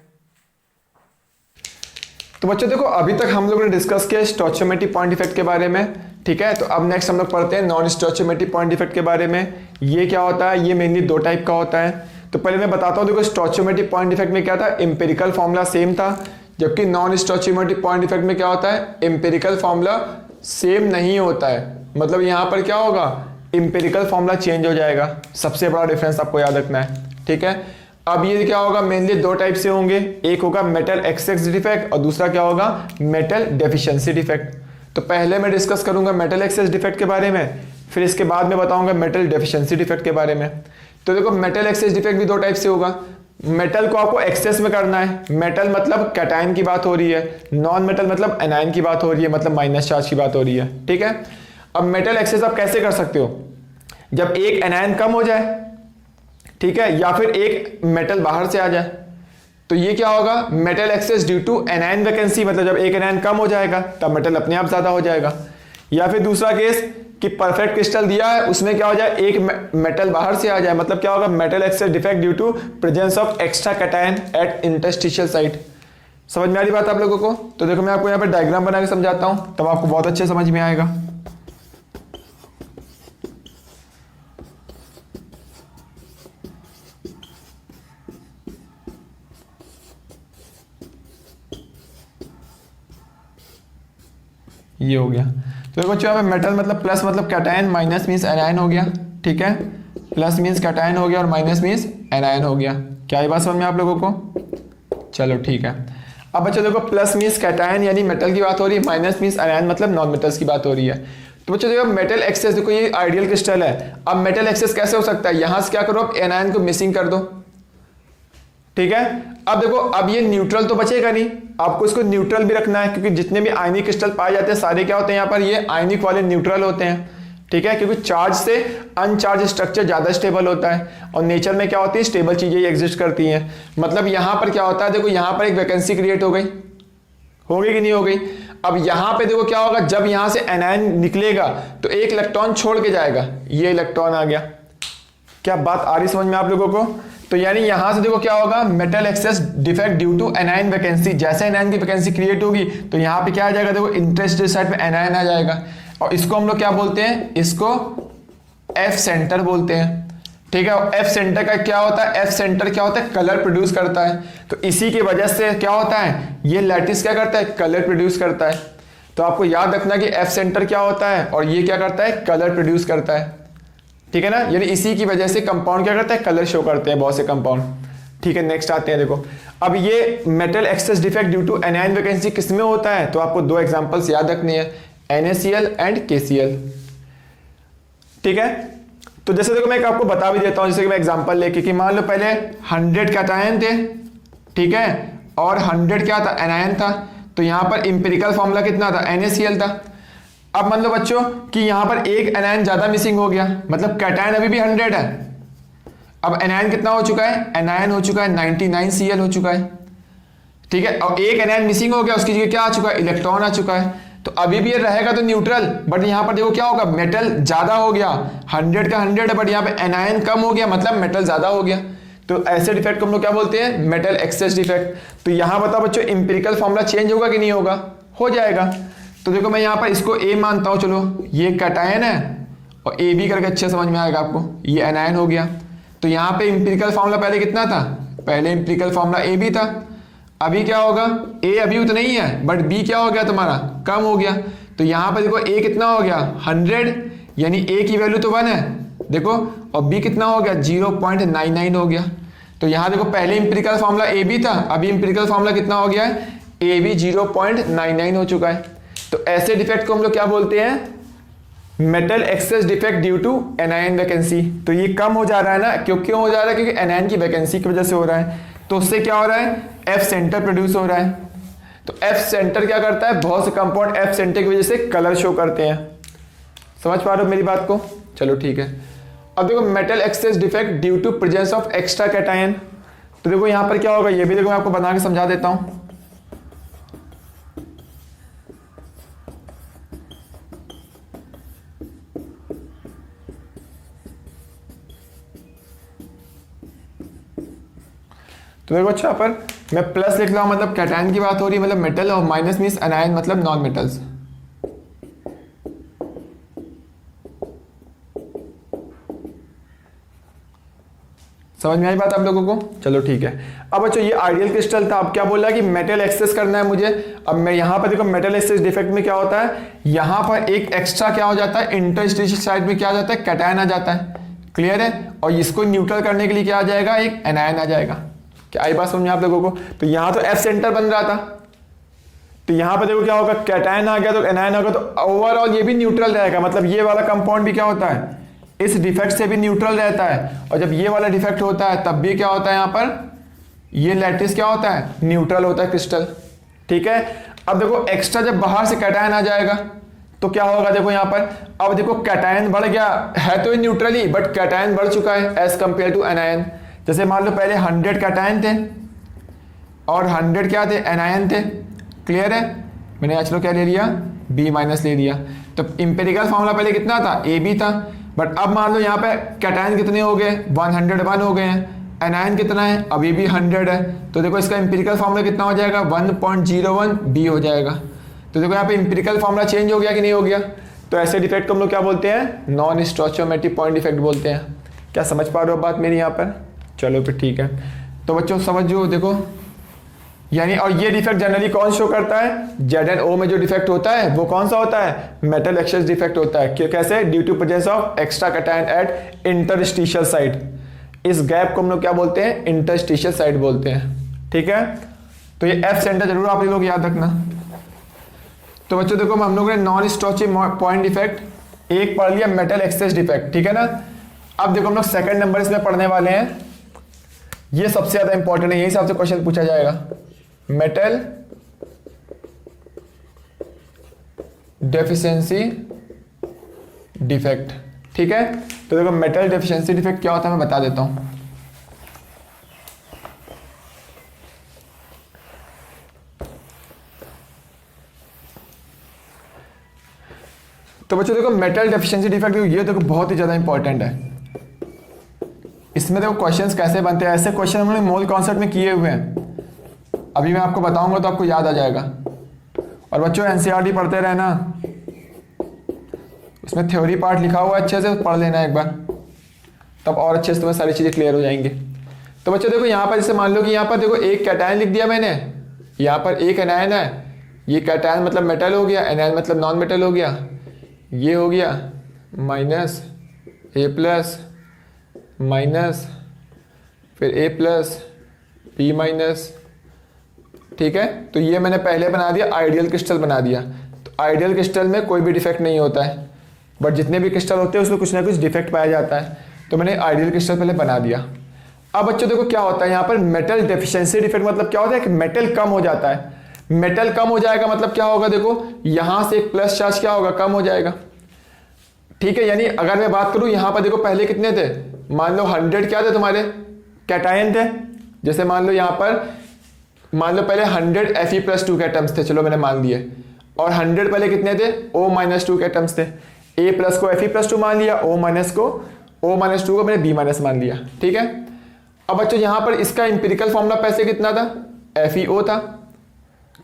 तो बच्चों देखो, अभी तक हम लोगों ने डिस्कस किया स्टोइचियोमेट्रिक पॉइंट इफेक्ट के बारे में, ठीक है। तो अब नेक्स्ट हम लोग पढ़ते हैं नॉन स्टोइचियोमेट्रिक पॉइंट इफेक्ट के बारे में। ये क्या होता है, ये मेनली 2 टाइप का होता है। तो पहले मैं बताता हूँ, देखो स्टोइचियोमेट्रिक पॉइंट इफेक्ट में क्या था, एम्पिरिकल फॉर्मूला सेम था, जबकि नॉन स्टोइचियोमेट्रिक पॉइंट इफेक्ट में क्या होता है, एम्पिरिकल फॉर्मूला सेम नहीं होता है। मतलब यहाँ पर क्या होगा, एम्पिरिकल फॉर्मूला चेंज हो जाएगा। सबसे बड़ा डिफरेंस आपको याद रखना है, ठीक है। अब ये क्या होगा, मेनली 2 टाइप से होंगे, एक होगा मेटल एक्सेस डिफेक्ट और दूसरा क्या होगा, मेटल डेफिशिएंसी डिफेक्ट। तो पहले मैं डिस्कस करूंगा मेटल एक्सेस डिफेक्ट के बारे में, फिर इसके बाद में बताऊंगा मेटल डेफिशिएंसी डिफेक्ट के बारे में। तो देखो मेटल एक्सेस डिफेक्ट भी 2 टाइप से होगा। मेटल को आपको एक्सेस में करना है, मेटल मतलब कैटायन की बात हो रही है, नॉन मेटल मतलब एनायन की बात हो रही है, मतलब माइनस चार्ज की बात हो रही है, ठीक है। अब मेटल एक्सेस आप कैसे कर सकते हो, जब एक एनायन कम हो जाए, ठीक है, या फिर एक मेटल बाहर से आ जाए, तो ये क्या होगा, metal excess due to anion vacancy, मतलब जब एक एनायन कम हो जाएगा तब मेटल अपने आप ज्यादा हो जाएगा। या फिर दूसरा केस कि परफेक्ट क्रिस्टल दिया है, उसमें क्या हो जाए, एक मेटल बाहर से आ जाए, मतलब क्या होगा, metal excess defect due to presence of extra cation at interstitial site. समझ में आ रही बात आप लोगों को? तो देखो मैं आपको यहाँ पे डायग्राम बना के समझाता हूँ, तब आपको बहुत अच्छे समझ में आएगा। ये हो गया। तो देखो बच्चों यहाँ पे मेटल मतलब प्लस मतलब कैटायन, माइनस मीन्स एनायन हो गया, ठीक है, प्लस मीन्स कैटायन हो गया और माइनस मीन्स एनायन हो गया। क्या ये बात समझ में आप लोगों को? चलो ठीक है। अब बच्चों देखो प्लस मीन्स कैटायन यानी मेटल की बात हो रही है, माइनस मीन्स एनायन मतलब नॉन मेटल्स की बात हो रही है। तो बच्चों देखो मेटल एक्सेस, देखो ये आइडियल क्रिस्टल है। अब मेटल एक्सेस कैसे हो सकता है? यहां से क्या करो, एनायन को मिसिंग कर दो, ठीक है। अब देखो अब ये न्यूट्रल तो बचेगा नहीं, आपको इसको न्यूट्रल भी रखना है, क्योंकि जितने भी आयनिक क्रिस्टल पाए जाते हैं सारे क्या होते हैं यहाँ पर, ये आयनिक वाले न्यूट्रल होते हैं, ठीक है, क्योंकि चार्ज से अनचार्ज स्ट्रक्चर ज्यादा स्टेबल होता है और नेचर में क्या होती है, स्टेबल चीजें ही एग्जिस्ट करती हैं। मतलब यहां पर क्या होता है, देखो यहां पर एक वैकेंसी क्रिएट हो गई कि नहीं हो गई। अब यहां पे देखो क्या होगा, जब यहां से एनायन निकलेगा तो एक इलेक्ट्रॉन छोड़ के जाएगा, ये इलेक्ट्रॉन आ गया। क्या बात आ रही समझ में आप लोगों को? तो यानी यहां से देखो क्या होगा, metal excess defect due to anion vacancy. जैसे एनायन की वैकेंसी क्रिएट होगी तो यहां पे क्या आ जाएगा, देखो इंटरेस्टेड साइड में एनायन आ जाएगा और इसको हम लोग क्या बोलते हैं, इसको एफ सेंटर बोलते हैं, ठीक है। एफ सेंटर का क्या होता है, एफ सेंटर क्या होता है, कलर प्रोड्यूस करता है। तो इसी की वजह से क्या होता है, ये लैटिस क्या करता है, कलर प्रोड्यूस करता है। तो आपको याद रखना कि एफ सेंटर क्या होता है और ये क्या करता है, कलर प्रोड्यूस करता है, ठीक है ना। यानी इसी की वजह से कंपाउंड क्या करता है, कलर शो करते हैं बहुत से कंपाउंड, ठीक है। नेक्स्ट आते हैं, देखो अब ये metal excess defect due to anion vacancy किसमें होता है, तो आपको दो एग्जांपल्स याद रखनी है, NaCl एंड KCl, ठीक है। तो जैसे देखो मैं आपको बता भी देता हूं, जैसे कि मैं एग्जांपल लेके कि मान लो पहले 100 कैटायन थे, ठीक है, और 100 क्या था, एनायन था। तो यहां पर इंपेरिकल फॉर्मूला कितना था, NaCl था। अब मान लो बच्चों कि यहां पर एक एनायन ज्यादा मिसिंग हो गया, मतलब कैटायन अभी भी 100 है। अब एनायन कितना हो चुका है, एनायन हो चुका है 99Cl हो चुका है, ठीक है। और एक एनायन मिसिंग हो गया, उसकी जगह क्या आ चुका है, इलेक्ट्रॉन आ चुका है। तो अभी भी ये रहेगा तो न्यूट्रल, बट यहां पर देखो क्या होगा, मेटल ज्यादा हो गया, 100 का 100 है, बट यहां पे एनायन कम हो गया, मतलब मेटल ज्यादा हो गया। तो ऐसे डिफेक्ट को हम लोग क्या बोलते हैं, मेटल एक्सेस डिफेक्ट। तो यहां बताओ बच्चों इंपेरिकल फॉर्मूला चेंज होगा कि नहीं होगा, हो जाएगा। तो देखो मैं यहां पर इसको ए मानता हूं, चलो ये कैटायन है और ए बी करके अच्छे समझ में आएगा आपको, ये एनायन हो गया। तो यहां पे इंपेरिकल फॉर्मूला पहले कितना था, पहले इंपेरिकल फॉर्मूला ए बी था। अभी क्या होगा, ए अभी उतना ही है, बट बी क्या हो गया तुम्हारा, कम हो गया। तो यहां पर देखो ए कितना हो गया, 100, यानी ए की वैल्यू तो 1 है, देखो, और बी कितना हो गया, 0.99 हो गया। तो यहां देखो पहले इंपेरिकल फॉर्मूला ए बी था, अभी इंपेरिकल फॉर्मूला कितना हो गया है, ए बी 0.99 हो चुका है। तो ऐसे डिफेक्ट को हम लोग क्या बोलते हैं, metal excess defect due to anion vacancy. तो ये कम हो जा रहा है ना, क्यों हो जा रहा है, क्योंकि एनायन की वैकेंसी की वजह से हो रहा है। तो उससे क्या हो रहा है, एफ सेंटर प्रोड्यूस हो रहा है। तो एफ सेंटर क्या करता है, बहुत से कंपाउंड एफ सेंटर की वजह से कलर शो करते हैं। समझ पा रहे हो मेरी बात को? चलो ठीक है। अब देखो metal excess defect due to presence of extra cation. तो देखो यहां पर क्या होगा, ये भी देखो मैं आपको बना के समझा देता हूं। तो देखो अच्छा पर मैं प्लस लिख रहा हूं, मतलब कैटायन की बात हो रही है, मतलब मेटल, और माइनस मींस एनायन मतलब नॉन मेटल्स। समझ में आई बात आप लोगों को? चलो ठीक है। अब बच्चों ये आइडियल क्रिस्टल था, अब क्या बोल रहा है कि मेटल एक्सेस करना है मुझे। अब मैं यहां पर देखो मेटल एक्सेस डिफेक्ट में क्या होता है, यहां पर एक एक्स्ट्रा क्या हो जाता है, इंटरस्टिशियल साइड में क्या आ जाता है, कैटायन आ जाता है, क्लियर है। और इसको न्यूट्रल करने के लिए क्या आ जाएगा, एक एनायन आ जाएगा। क्या आई बात समझ में आप लोगों को? तो यहां तो एफ सेंटर बन रहा था, तो यहां पर देखो क्या होगा, कैटायन आ गया तो एनायन आ गया, तो ओवरऑल ये भी न्यूट्रल रहेगा। मतलब ये वाला कंपाउंड भी क्या होता है, इस डिफेक्ट से भी न्यूट्रल रहता है। और जब ये वाला डिफेक्ट होता है तब भी क्या होता है, यहां पर ये लैटिस क्या होता है, न्यूट्रल होता है क्रिस्टल, ठीक है। अब देखो एक्स्ट्रा जब बाहर से कैटायन आ जाएगा तो क्या होगा, देखो यहां पर, अब देखो कैटायन बढ़ गया है, तो ये न्यूट्रल ही, बट कैटायन बढ़ चुका है एज कंपेयर टू एनायन। जैसे मान लो पहले 100 कैटायन थे और 100 क्या थे, एनायन थे, क्लियर है। मैंने चलो क्या ले लिया, बी माइनस ले लिया। तो इंपेरिकल फॉर्मूला पहले कितना था, ए बी था, बट अब मान लो यहाँ पे कैटायन कितने हो गए, 101 हो गए हैं। एनायन कितना है, अभी भी 100 है। तो देखो इसका इंपेरिकल फॉर्मूला कितना हो जाएगा, 1.01 बी हो जाएगा। तो देखो यहाँ पे इंपेरिकल फॉर्मूला चेंज हो गया कि नहीं हो गया। तो ऐसे डिफेक्ट को हम लोग क्या बोलते हैं, नॉन स्टोइचोमेट्रिक पॉइंट डिफेक्ट बोलते हैं। क्या समझ पा रहे हो बात मेरी यहाँ पर? चलो फिर ठीक है। तो बच्चों समझो, देखो यानी और ये डिफेक्ट जनरली कौन शो करता है, ZnO में जो डिफेक्ट होता है वो कौन सा होता है, मेटल एक्सचेंज डिफेक्ट होता है। कैसे, due to presence of extra cation at interstitial site. इस गैप को हम लोग क्या बोलते हैं, इंटरस्टिशियल साइट बोलते हैं। ठीक है, तो ये F सेंटर जरूर आप लोग याद रखना। तो बच्चों देखो हम लोगों ने नॉन स्टॉचिंग पॉइंट डिफेक्ट एक पढ़ लिया, मेटल एक्सचेंज डिफेक्ट, ठीक है ना। अब देखो हम लोग सेकंड नंबर इसमें पढ़ने वाले हैं, ये सबसे ज्यादा इंपॉर्टेंट है, यही से आपसे क्वेश्चन पूछा जाएगा, मेटल डेफिशिएंसी डिफेक्ट। ठीक है, तो देखो मेटल डेफिशिएंसी डिफेक्ट क्या होता है मैं बता देता हूं। तो बच्चों देखो मेटल डेफिशिएंसी डिफेक्ट ये देखो बहुत ही ज्यादा इंपॉर्टेंट है। इसमें देखो क्वेश्चंस कैसे बनते हैं, ऐसे क्वेश्चन हमने मोल कॉन्सेप्ट में किए हुए हैं, अभी मैं आपको बताऊंगा तो आपको याद आ जाएगा। और बच्चों एनसीईआरटी पढ़ते रहना, उसमें थ्योरी पार्ट लिखा हुआ है, अच्छे से पढ़ लेना एक बार, तब और अच्छे से तुम्हें सारी चीजें क्लियर हो जाएंगी। तो बच्चों देखो यहाँ पर जैसे मान लो कि यहाँ पर देखो एक कैटायन लिख दिया मैंने, यहाँ पर एक एनायन है, ये कैटायन मतलब मेटल हो गया, एनायन मतलब नॉन मेटल हो गया, ये हो गया माइनस A प्लस माइनस फिर A प्लस P माइनस। ठीक है, तो ये मैंने पहले बना दिया, आइडियल क्रिस्टल बना दिया। तो आइडियल क्रिस्टल में कोई भी डिफेक्ट नहीं होता है, बट जितने भी क्रिस्टल होते हैं उसमें कुछ ना कुछ डिफेक्ट पाया जाता है, तो मैंने आइडियल क्रिस्टल पहले बना दिया। अब बच्चों देखो क्या होता है यहाँ पर मेटल डेफिशिएंसी डिफेक्ट, मतलब क्या होता है कि मेटल कम हो जाता है। मेटल कम हो जाएगा मतलब क्या होगा, देखो यहां से एक प्लस चार्ज क्या होगा, कम हो जाएगा। ठीक है, यानी अगर मैं बात करूं यहां पर देखो पहले कितने थे, मान लो 100 क्या थे तुम्हारे कैटायन थे, जैसे मान लो यहां पर मान लो पहले 100 Fe+2 के एटम्स थे, चलो मैंने मान लिए, और 100 पहले कितने थे O-2 के एटम्स थे। A प्लस को Fe+2 मान लिया, O-2 को मैंने B- मान लिया। ठीक है, अब बच्चों यहां पर इसका इंपिरिकल फॉर्मूला पैसे कितना था, FeO था।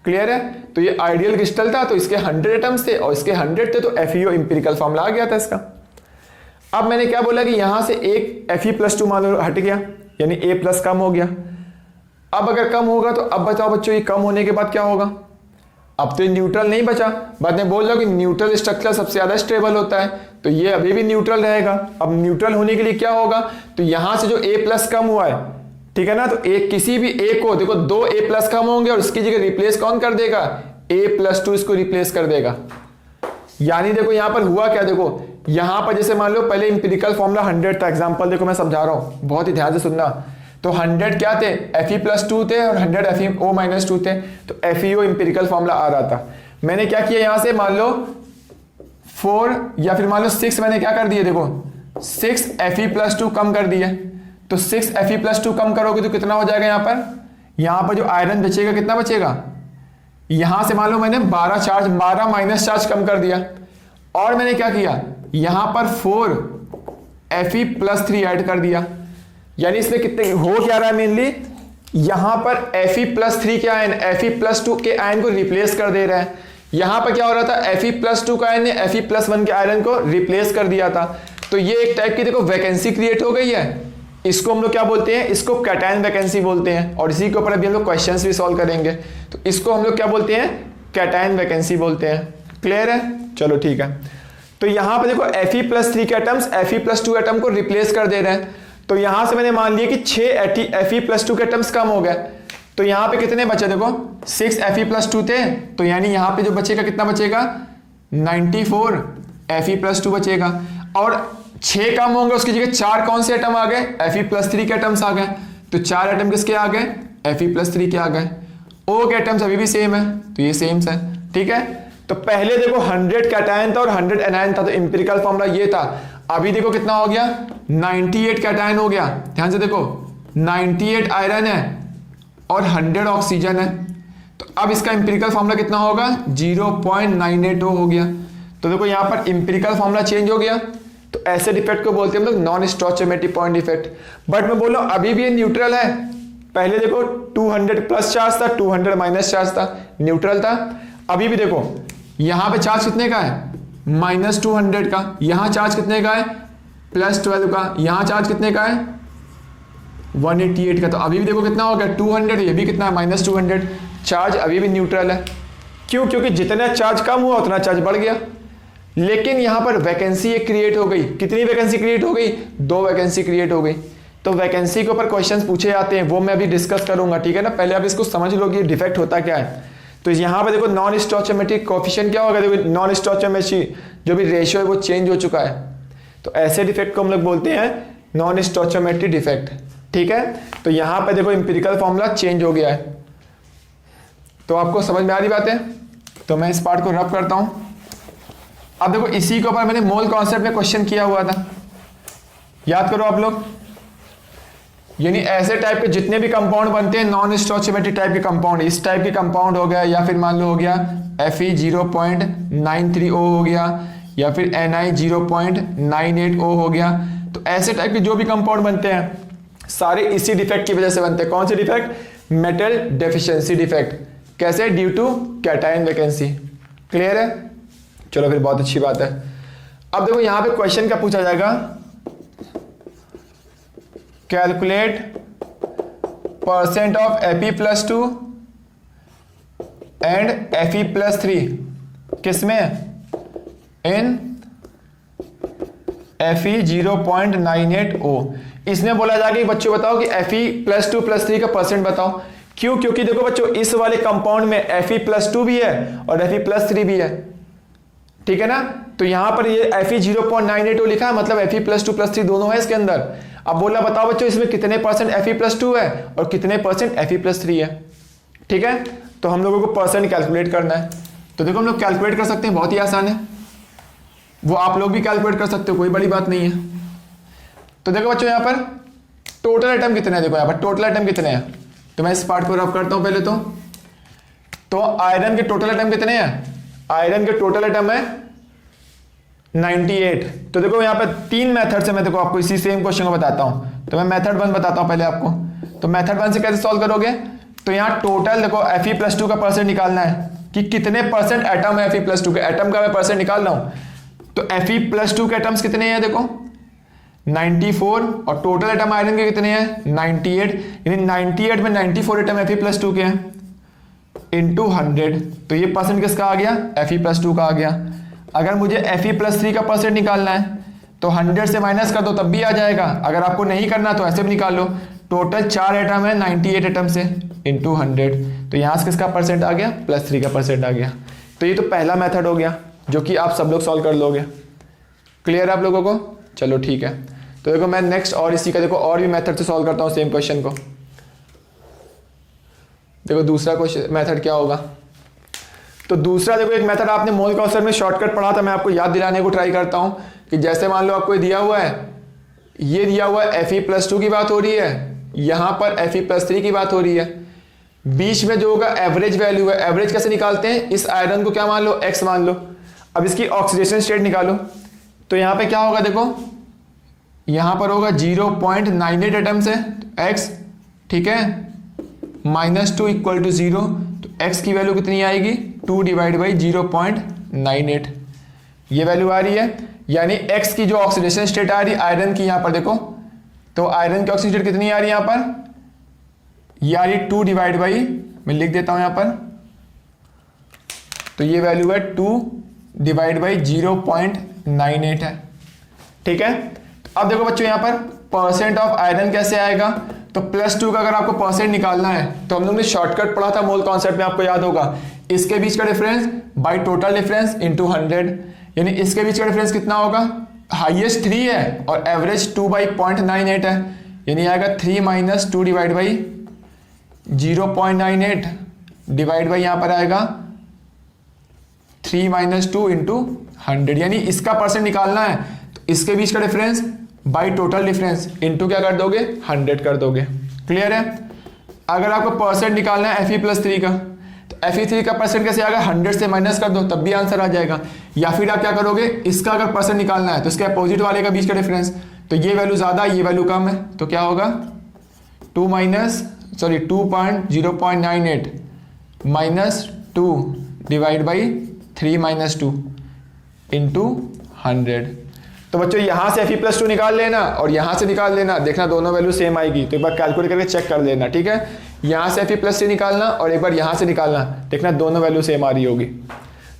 क्लियर है, तो ये आइडियल क्रिस्टल था तो इसके 100 एटम्स थे और इसके 100 थे, तो FeO इंपिरिकल फॉर्मूला आ गया था इसका। अब मैंने क्या बोला कि यहां से एक Fe+2 मान लो हट गया, यानी A प्लस कम हो गया। अब अगर कम होगा तो अब बताओ बच्चों ये कम होने के बाद क्या होगा, अब तो ये न्यूट्रल नहीं बचा। बाद में बोल रहा हूं कि न्यूट्रल स्ट्रक्चर सबसे ज्यादा स्टेबल होता है, तो ये अभी भी न्यूट्रल रहेगा। अब न्यूट्रल होने के लिए क्या होगा, तो यहां से जो A प्लस कम हुआ है, ठीक है ना, तो एक किसी भी A को देखो 2 A प्लस कम होंगे और इसकी जगह रिप्लेस कौन कर देगा, A+2 इसको रिप्लेस कर देगा। यानी देखो यहां पर हुआ क्या, देखो यहां पर जैसे मान लो पहले इंपिरिकल फॉर्मूला 100 था, एग्जांपल देखो मैं समझा रहा हूं, बहुत ही ध्यान से सुनना। तो 100 क्या थे, Fe+2 थे और 100 FeO-2 थे, तो FeO इंपिरिकल फॉर्मूला आ रहा था। मैंने क्या किया यहां से मान लो 4 या फिर मान लो 6 मैंने क्या कर दिया, देखो 6 Fe+2 कम कर दिया, तो 6 Fe+2 कम करोगे तो कितना हो जाएगा, यहां पर जो आयरन बचेगा कितना बचेगा, यहां से मान लो मैंने 12 माइनस चार्ज कम कर दिया, और मैंने क्या किया यहां पर 4 Fe+3 ऐड कर दिया। यानी इसमें कितने हो क्या रहा है, मेनली यहां पर Fe+3 के आयन Fe+2 के आयन को रिप्लेस कर दे रहा है। यहां पर क्या हो रहा था, Fe+2 का आयन ने Fe+1 के आयरन को रिप्लेस कर दिया था, तो ये एक टाइप की देखो वैकेंसी क्रिएट हो गई है। इसको हम लोग क्या बोलते हैं, इसको कैटायन वैकेंसी बोलते हैं, और इसी के ऊपर अभी हम लोग क्वेश्चंस भी सॉल्व करेंगे। तो इसको हम लोग क्या बोलते हैं, कैटायन वैकेंसी बोलते हैं। क्लियर है, चलो ठीक है। तो यहां पर देखो Fe+3 के एटम्स Fe+2 एटम को रिप्लेस कर दे रहे हैं, तो यहां से मैंने मान लिया कि 6 Fe+2 के एटम्स कम हो गए, तो यहां पे कितने बचे, देखो 6 Fe+2 थे, तो यानी यहां पे जो बचेगा कितना बचेगा, 94 Fe+2 बचेगा, और 6 कम होंगे उसकी जगह 4 कौन से एटम आ गए, Fe+3 के एटम्स आ गए, तो 4 एटम किसके आ गए, Fe+3 के आ गए। O के एटम्स अभी भी सेम है, तो ये सेम है। ठीक है, तो पहले देखो 100 कैटायन था और 100 एनायन था, तो इंपिरिकल फॉर्मूला ये था। अभी देखो कितना हो गया, 98 कैटायन हो गया, ध्यान से देखो 98 आयरन है और 100 ऑक्सीजन है, तो अब इसका इंपिरिकल फॉर्मूला कितना होगा, 0.980 हो गया। तो देखो यहां पर इंपिरिकल फॉर्मूला चेंज हो गया, तो ऐसे डिफेक्ट को बोलते हैं हम लोग नॉन स्टॉइचोमेट्रिक पॉइंट डिफेक्ट। बट मैं बोल रहा हूं अभी भी ये न्यूट्रल है, पहले देखो 200 प्लस चार्ज था, 200 माइनस चार्ज था, न्यूट्रल था। अभी भी देखो यहां पे चार्ज कितने का है, -200 का, यहां चार्ज कितने का है, +12 का, यहां चार्ज कितने का है, 188 का, तो अभी भी देखो कितना हो गया 200, ये भी कितना है -200। चार्ज अभी भी न्यूट्रल है, क्यों? क्योंकि जितना चार्ज कम हुआ उतना चार्ज बढ़ गया। लेकिन यहां पर वैकेंसी एक क्रिएट हो गई। कितनी वैकेंसी क्रिएट हो गई? 2 वैकेंसी क्रिएट हो गई। तो वैकेंसी के ऊपर क्वेश्चंस पूछे जाते हैं, वो मैं अभी डिस्कस करूंगा, ठीक है ना। पहले आप इसको समझ लो कि डिफेक्ट होता क्या है। तो यहां पर देखो नॉन स्टोइचियोमेट्रिक कोएफिशिएंट क्या होगा, देखो नॉन स्टोइचियोमेट्रिक जो भी रेशियो है वो चेंज हो चुका है। तो ऐसे डिफेक्ट को हम लोग बोलते हैं नॉन स्टोइचियोमेट्रिक डिफेक्ट, ठीक है। तो यहां पर देखो इंपिरिकल फॉर्मूला चेंज हो गया है। तो आपको समझ में आ रही बात है? तो मैं इस पार्ट को रब करता हूं। अब देखो इसी के ऊपर मैंने मोल कॉन्सेप्ट में क्वेश्चन किया हुआ था, याद करो आप लोग। यानी ऐसे टाइप के जितने भी कंपाउंड बनते हैं नॉन स्टोइचियोमेट्रिक टाइप के कंपाउंड, इस टाइप के कंपाउंड हो गया, या फिर मान लो हो गया Fe0.93O हो गया, या फिर Ni0.98O हो गया। तो ऐसे टाइप के जो भी कंपाउंड बनते हैं सारे इसी डिफेक्ट की वजह से बनते हैं। कौन से डिफेक्ट? Metal deficiency defect. कैसे? Due to cation vacancy. Clear है? चलो फिर, बहुत अच्छी बात है। अब देखो यहां पे क्वेश्चन क्या पूछा जाएगा, calculate percent of Fe+2 and Fe+3 किसमें? इन Fe0.98O। इसमें बोला जाएगा कि बच्चों बताओ कि Fe+2+3 का परसेंट बताओ। क्यों? क्योंकि देखो बच्चों इस वाले कंपाउंड में Fe+2 भी है और Fe+3 भी है, ठीक है ना। तो यहां पर ये Fe0.98O लिखा है, मतलब Fe+2+3 दोनों है इसके अंदर। अब बोला बताओ बच्चों इसमें कितने परसेंट Fe+2 है और कितने परसेंट Fe+3 है, ठीक है। तो हम लोगों को परसेंट कैलकुलेट करना है। तो देखो हम लोग कैलकुलेट कर सकते हैं, बहुत ही आसान है। वो आप लोग भी कैलकुलेट कर सकते हो, कोई बड़ी बात नहीं है। तो देखो बच्चों यहां पर टोटल आइटम कितने हैं, देखो यहां पर टोटल आइटम कितने हैं। तो मैं इस पार्ट को रफ करता हूं पहले तो आयरन के टोटल आइटम कितने हैं? आयरन के टोटल आइटम है 98। तो देखो यहां पर 3 मेथड से मैं देखो आपको इसी सेम क्वेश्चन को बताता हूं। तो मैं मेथड 1 बताता हूं पहले आपको। तो मेथड 1 से कैसे सॉल्व करोगे? तो यहां टोटल देखो Fe+2 का परसेंट निकालना है कि कितने परसेंट एटम है Fe+2 के। एटम का मैं परसेंट निकाल रहा हूं। तो Fe+2 के एटम्स कितने हैं देखो 94, और टोटल एटम आयरन के कितने हैं 98। यानी 98 में 94 एटम Fe+2 के हैं इंटू 100। तो ये परसेंट किसका आ गया? Fe+2 का आ गया। अगर मुझे Fe+3 का परसेंट निकालना है तो 100 से माइनस कर दो तब भी आ जाएगा। अगर आपको नहीं करना तो ऐसे भी निकाल लो। टोटल 4 एटम है 98 एटम से इंटू 100। तो यहाँ से किसका परसेंट आ गया? +3 का परसेंट आ गया। तो ये तो पहला मेथड हो गया जो कि आप सब लोग सॉल्व कर लोगे। क्लियर है आप लोगों को? चलो ठीक है। तो देखो मैं नेक्स्ट और इसी का देखो और भी मेथड से सॉल्व करता हूँ सेम क्वेश्चन को। देखो दूसरा क्वेश्चन मेथड क्या होगा। तो दूसरा देखो एक मेथड आपने मोल कॉन्सेप्ट में शॉर्टकट पढ़ा था, मैं आपको याद दिलाने को ट्राई करता हूं कि जैसे मान लो आपको ये दिया हुआ है, ये दिया हुआ है Fe+2 की बात हो रही है, यहां पर Fe+3 की बात हो रही है। बीच में जो होगा एवरेज वैल्यू है। एवरेज कैसे निकालते हैं? इस आयरन को क्या मान लो? X मान लो। अब इसकी ऑक्सीडेशन स्टेट निकालो। तो यहां पे क्या होगा देखो, यहां पर होगा 0.98 एटम्स है X, ठीक है, -2 = 0। तो X की वैल्यू कितनी आएगी? 2 / 0.98 ये वैल्यू आ रही है। यानी X की जो ऑक्सीडेशन स्टेट आ रही है आयरन की, यहां पर देखो, तो आयरन की ऑक्सीडेशन स्टेट कितनी आ रही है यहां पर? ये आ रही 2 / मैं लिख देता हूं यहां पर। तो ये वैल्यू है 2 / 0.98 है, ठीक है। अब देखो बच्चों यहां पर परसेंट ऑफ आयरन कैसे आएगा? तो +2 का अगर आपको परसेंट निकालना है तो हम लोग ने शॉर्टकट पढ़ा था मोल कॉन्सेप्ट में, आपको याद होगा। इसके बीच का difference by total difference into 100। यानी इसके बीच का डिफरेंस कितना होगा? हाईएस्ट 3 है और एवरेज 2 / 0.98 है। यानी आएगा 3 - 2 / 0.98 डिवाइड बाई यहां पर आएगा 3 - 2 इंटू 100। यानी इसका परसेंट निकालना है तो इसके बीच का difference by total difference into क्या कर दोगे? 100 कर दोगे। क्लियर है? अगर आपको परसेंट निकालना है Fe+3 का, तो Fe3 का परसेंट कैसे आएगा? 100 से माइनस कर दो तब भी आंसर आ जाएगा। या फिर आप क्या करोगे, इसका अगर परसेंट निकालना है तो इसके अपोजिट वाले का बीच का डिफरेंस, तो ये वैल्यू ज्यादा ये वैल्यू कम है, तो क्या होगा 2.0.98 -2 डिवाइड बाई 3 - 2 इंटू 100। तो बच्चों यहाँ से fe+2 निकाल लेना और यहाँ से निकाल लेना, देखना दोनों वैल्यू सेम आएगी। तो एक बार कैलकुलेट करके चेक कर लेना, ठीक है। यहाँ से fe+3 निकालना और एक बार यहाँ से निकालना, देखना दोनों वैल्यू सेम आ रही होगी।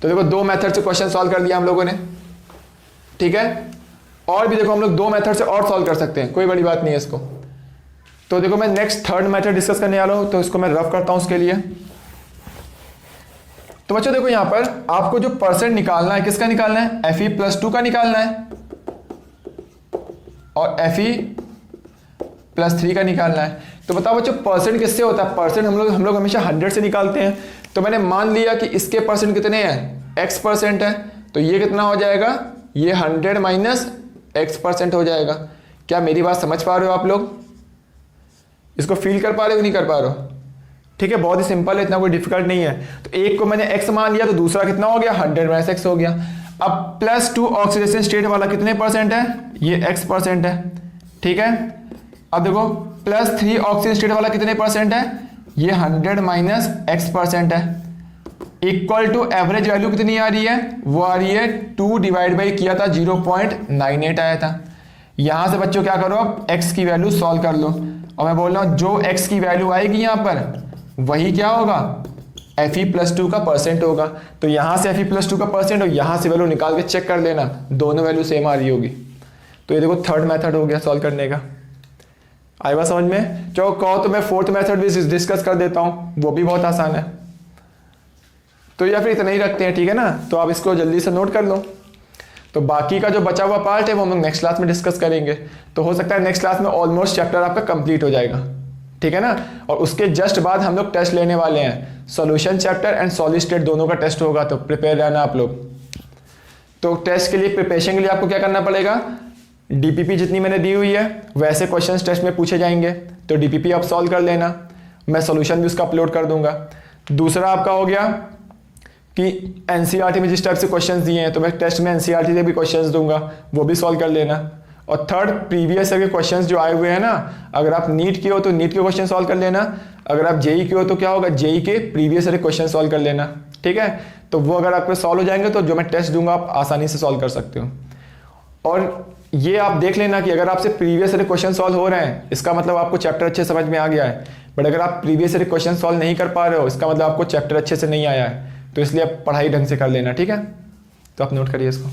तो देखो दो मेथड से क्वेश्चन सॉल्व कर दिया हम लोगों ने, ठीक है। और भी देखो हम लोग दो मेथड से और सॉल्व कर सकते हैं, कोई बड़ी बात नहीं है इसको। तो देखो मैं नेक्स्ट थर्ड मेथड डिस्कस करने वाला हूँ, तो इसको मैं रफ करता हूँ उसके लिए। तो बच्चों देखो यहाँ पर आपको जो परसेंट निकालना है, किसका निकालना है, fe+2 का निकालना है और fe+3 का निकालना है। तो बताओ बच्चों परसेंट किससे होता है, परसेंट हम लोग हमेशा 100 से निकालते हैं। तो मैंने मान लिया कि इसके परसेंट कितने हैं, x% है, तो ये कितना हो जाएगा, ये 100 माइनस x% हो जाएगा। क्या मेरी बात समझ पा रहे हो आप लोग, इसको फील कर पा रहे हो नहीं कर पा रहे हो, ठीक है। बहुत ही सिंपल है, इतना कोई डिफिकल्ट नहीं है। तो एक को मैंने x मान लिया तो दूसरा कितना हो गया, 100 माइनस x हो गया। अब +2 ऑक्सीडेशन स्टेट वाला कितने परसेंट है, ये x% है, ठीक है। अब देखो +3 ऑक्सीजन स्टेट वाला कितने परसेंट है, ये 100 माइनस x% है। इक्वल टू एवरेज वैल्यू कितनी आ रही है, वो आ रही है 2 डिवाइड बाई किया था 0.98 आया था। यहां से बच्चों क्या करो, अब x की वैल्यू सॉल्व कर लो और मैं बोल रहा हूं जो x की वैल्यू आएगी यहां पर वही क्या होगा, fe+2 का परसेंट होगा। तो यहां से fe+2 का परसेंट और यहां से वैल्यू निकाल के चेक कर लेना, दोनों वैल्यू सेम आ रही होगी। तो ये देखो थर्ड मेथड हो गया सॉल्व करने का। आएगा समझ में, जो कहो तो मैं फोर्थ मेथड भी डिस्कस कर देता हूं, वो भी बहुत आसान है। तो या फिर इतना ही रखते हैं, ठीक है ना। तो आप इसको जल्दी से नोट कर लो। तो बाकी का जो बचा हुआ पार्ट है वो हम लोग नेक्स्ट क्लास में डिस्कस करेंगे। तो हो सकता है नेक्स्ट क्लास में ऑलमोस्ट चैप्टर आपका कंप्लीट हो जाएगा, ठीक है ना। और उसके जस्ट बाद हम लोग टेस्ट लेने वाले हैं, solution chapter and solid state दोनों का टेस्ट होगा, तो प्रिपेयर रहना आप लोग। तो टेस्ट के लिए, प्रिपरेशन के लिए आपको क्या करना पड़ेगा, डीपीपी जितनी मैंने दी हुई है वैसे क्वेश्चंस टेस्ट में पूछे जाएंगे, तो डीपीपी आप सॉल्व कर लेना, मैं सॉल्यूशन भी उसका अपलोड कर दूंगा। दूसरा आपका हो गया कि एनसीईआरटी में जिस टाइप से क्वेश्चंस दिए हैं तो मैं टेस्ट में एनसीईआरटी से भी क्वेश्चंस दूंगा, वो भी सॉल्व कर लेना। और थर्ड, प्रीवियस ईयर के क्वेश्चंस जो आए हुए हैं ना, अगर आप नीट के हो तो नीट के क्वेश्चन सॉल्व कर लेना, अगर आप जेई के हो तो क्या होगा, जेई के प्रीवियस ईयर के क्वेश्चन सॉल्व कर लेना, ठीक है। तो वो अगर आपके सॉल्व हो जाएंगे तो जो मैं टेस्ट दूंगा आप आसानी से सॉल्व कर सकते हो। और ये आप देख लेना कि अगर आपसे प्रीवियस ईयर क्वेश्चन सॉल्व हो रहे हैं इसका मतलब आपको चैप्टर अच्छे समझ में आ गया है, बट अगर आप प्रीवियस ईयर क्वेश्चन सॉल्व नहीं कर पा रहे हो इसका मतलब आपको चैप्टर अच्छे से नहीं आया है। तो इसलिए आप पढ़ाई ढंग से कर लेना, ठीक है। तो आप नोट करिए इसको।